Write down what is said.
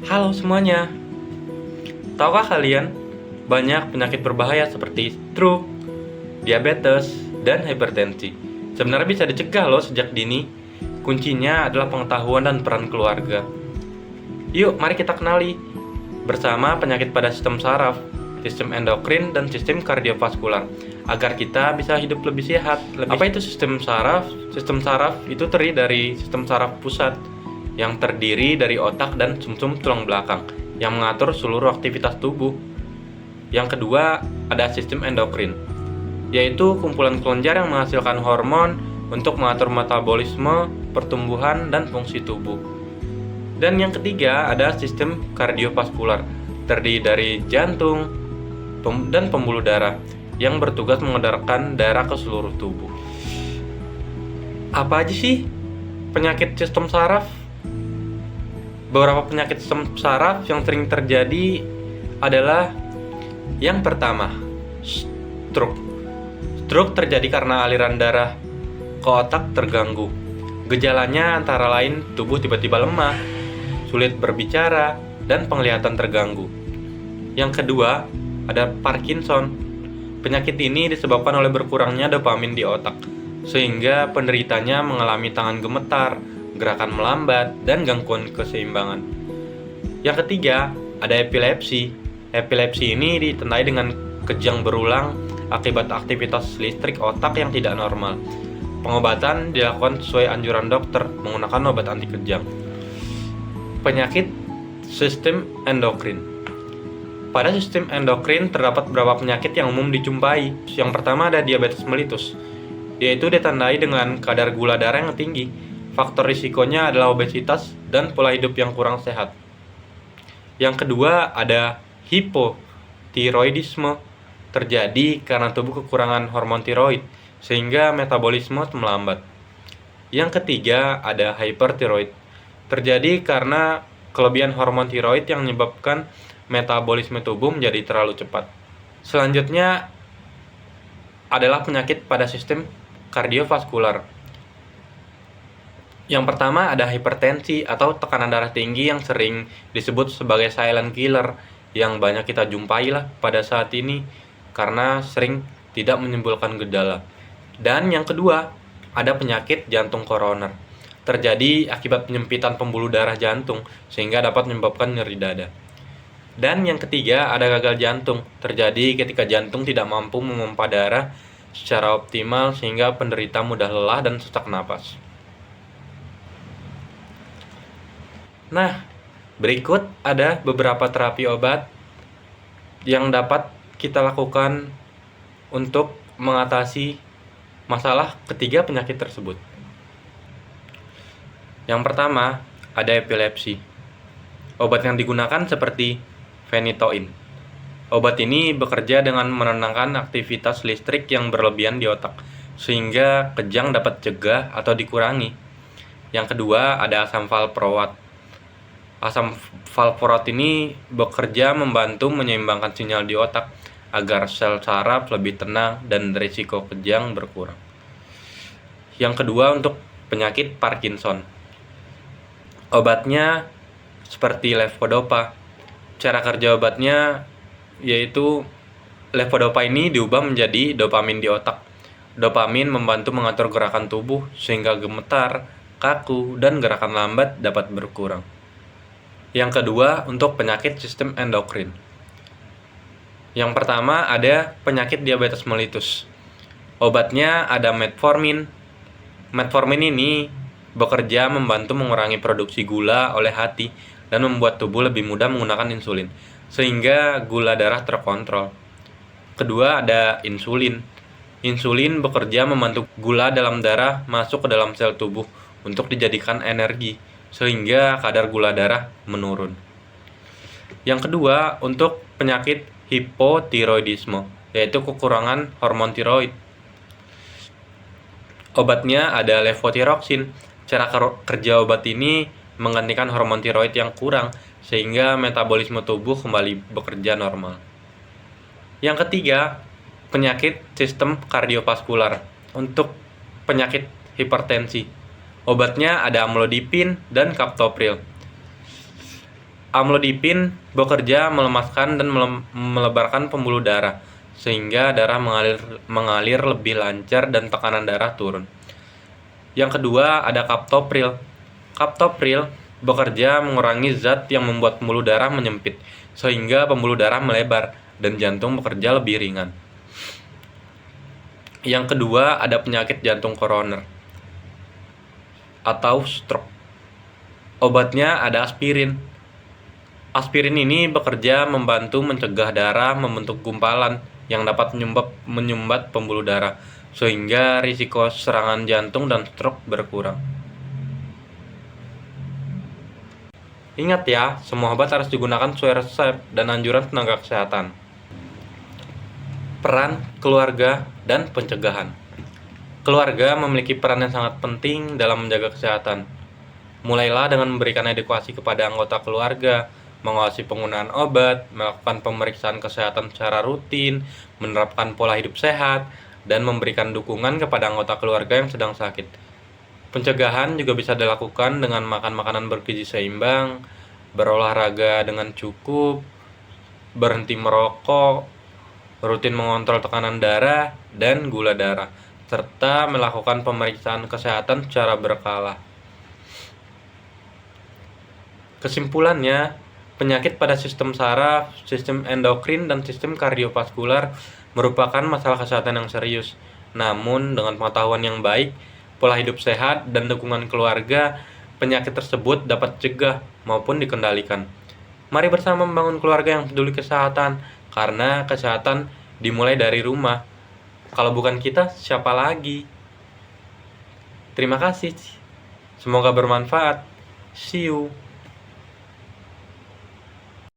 Halo semuanya, tahukah kalian banyak penyakit berbahaya seperti stroke, diabetes, dan hipertensi sebenarnya bisa dicegah loh sejak dini. Kuncinya adalah pengetahuan dan peran keluarga. Yuk, mari kita kenali bersama penyakit pada sistem saraf, sistem endokrin, dan sistem kardiovaskular agar kita bisa hidup lebih sehat. Apa itu sistem saraf? Sistem saraf itu terdiri dari sistem saraf pusat yang terdiri dari otak dan sumsum tulang belakang yang mengatur seluruh aktivitas tubuh. Yang kedua, ada sistem endokrin, yaitu kumpulan kelenjar yang menghasilkan hormon untuk mengatur metabolisme, pertumbuhan, dan fungsi tubuh. Dan yang ketiga, ada sistem kardiovaskular, terdiri dari jantung dan pembuluh darah yang bertugas mengedarkan darah ke seluruh tubuh. Apa aja sih penyakit sistem saraf? Beberapa penyakit sistem saraf yang sering terjadi adalah yang pertama, stroke. Stroke terjadi karena aliran darah ke otak terganggu. Gejalanya antara lain tubuh tiba-tiba lemah, sulit berbicara, dan penglihatan terganggu. Yang kedua, ada Parkinson. Penyakit ini disebabkan oleh berkurangnya dopamin di otak, sehingga penderitanya mengalami tangan gemetar, gerakan melambat, dan gangguan keseimbangan. Yang ketiga, ada epilepsi. Epilepsi ini ditandai dengan kejang berulang akibat aktivitas listrik otak yang tidak normal. Pengobatan dilakukan sesuai anjuran dokter menggunakan obat anti kejang. Penyakit sistem endokrin. Pada sistem endokrin terdapat beberapa penyakit yang umum dijumpai. Yang pertama ada diabetes mellitus, yaitu ditandai dengan kadar gula darah yang tinggi. Faktor risikonya adalah obesitas dan pola hidup yang kurang sehat. Yang kedua ada hipotiroidisme, terjadi karena tubuh kekurangan hormon tiroid sehingga metabolisme melambat. Yang ketiga ada hypertiroid, terjadi karena kelebihan hormon tiroid yang menyebabkan metabolisme tubuh menjadi terlalu cepat. Selanjutnya adalah penyakit pada sistem kardiovaskular. Yang pertama ada hipertensi atau tekanan darah tinggi yang sering disebut sebagai silent killer, yang banyak kita jumpai lah pada saat ini karena sering tidak menimbulkan gejala. Dan yang kedua ada penyakit jantung koroner, terjadi akibat penyempitan pembuluh darah jantung sehingga dapat menyebabkan nyeri dada. Dan yang ketiga ada gagal jantung, terjadi ketika jantung tidak mampu memompa darah secara optimal sehingga penderita mudah lelah dan sesak napas. Nah, berikut ada beberapa terapi obat yang dapat kita lakukan untuk mengatasi masalah ketiga penyakit tersebut. Yang pertama, ada epilepsi. Obat yang digunakan seperti phenytoin. Obat ini bekerja dengan menenangkan aktivitas listrik yang berlebihan di otak, sehingga kejang dapat cegah atau dikurangi. Yang kedua, ada asam valproat. Asam valproat ini bekerja membantu menyeimbangkan sinyal di otak agar sel saraf lebih tenang dan risiko kejang berkurang. Yang kedua untuk penyakit Parkinson. Obatnya seperti levodopa. Cara kerja obatnya yaitu levodopa ini diubah menjadi dopamin di otak. Dopamin membantu mengatur gerakan tubuh sehingga gemetar, kaku, dan gerakan lambat dapat berkurang. Yang kedua untuk penyakit sistem endokrin. Yang pertama ada penyakit diabetes mellitus. Obatnya ada metformin. Metformin ini bekerja membantu mengurangi produksi gula oleh hati dan membuat tubuh lebih mudah menggunakan insulin, sehingga gula darah terkontrol. Kedua ada insulin. Insulin bekerja membantu gula dalam darah masuk ke dalam sel tubuh untuk dijadikan energi, sehingga kadar gula darah menurun. Yang kedua untuk penyakit hipotiroidisme, yaitu kekurangan hormon tiroid. Obatnya ada levotiroxin. Cara kerja obat ini menggantikan hormon tiroid yang kurang sehingga metabolisme tubuh kembali bekerja normal. Yang ketiga, penyakit sistem kardiovaskular. Untuk penyakit hipertensi, obatnya ada amlodipin dan captopril. Amlodipin bekerja melemaskan dan melebarkan pembuluh darah, sehingga darah mengalir lebih lancar dan tekanan darah turun. Yang kedua ada kaptopril. Kaptopril bekerja mengurangi zat yang membuat pembuluh darah menyempit, sehingga pembuluh darah melebar dan jantung bekerja lebih ringan. Yang kedua ada penyakit jantung koroner atau stroke. Obatnya ada aspirin. Aspirin ini bekerja membantu mencegah darah membentuk gumpalan yang dapat menyumbat pembuluh darah, sehingga risiko serangan jantung dan stroke berkurang. Ingat ya, semua obat harus digunakan sesuai resep dan anjuran tenaga kesehatan. Peran keluarga dan pencegahan. Keluarga memiliki peran yang sangat penting dalam menjaga kesehatan. Mulailah dengan memberikan edukasi kepada anggota keluarga, mengawasi penggunaan obat, melakukan pemeriksaan kesehatan secara rutin, menerapkan pola hidup sehat, dan memberikan dukungan kepada anggota keluarga yang sedang sakit. Pencegahan juga bisa dilakukan dengan makan makanan bergizi seimbang, berolahraga dengan cukup, berhenti merokok, rutin mengontrol tekanan darah dan gula darah, serta melakukan pemeriksaan kesehatan secara berkala. Kesimpulannya, penyakit pada sistem saraf, sistem endokrin, dan sistem kardiovaskular merupakan masalah kesehatan yang serius. Namun, dengan pengetahuan yang baik, pola hidup sehat, dan dukungan keluarga, penyakit tersebut dapat dicegah maupun dikendalikan. Mari bersama membangun keluarga yang peduli kesehatan, karena kesehatan dimulai dari rumah. Kalau bukan kita, siapa lagi? Terima kasih. Semoga bermanfaat. See you.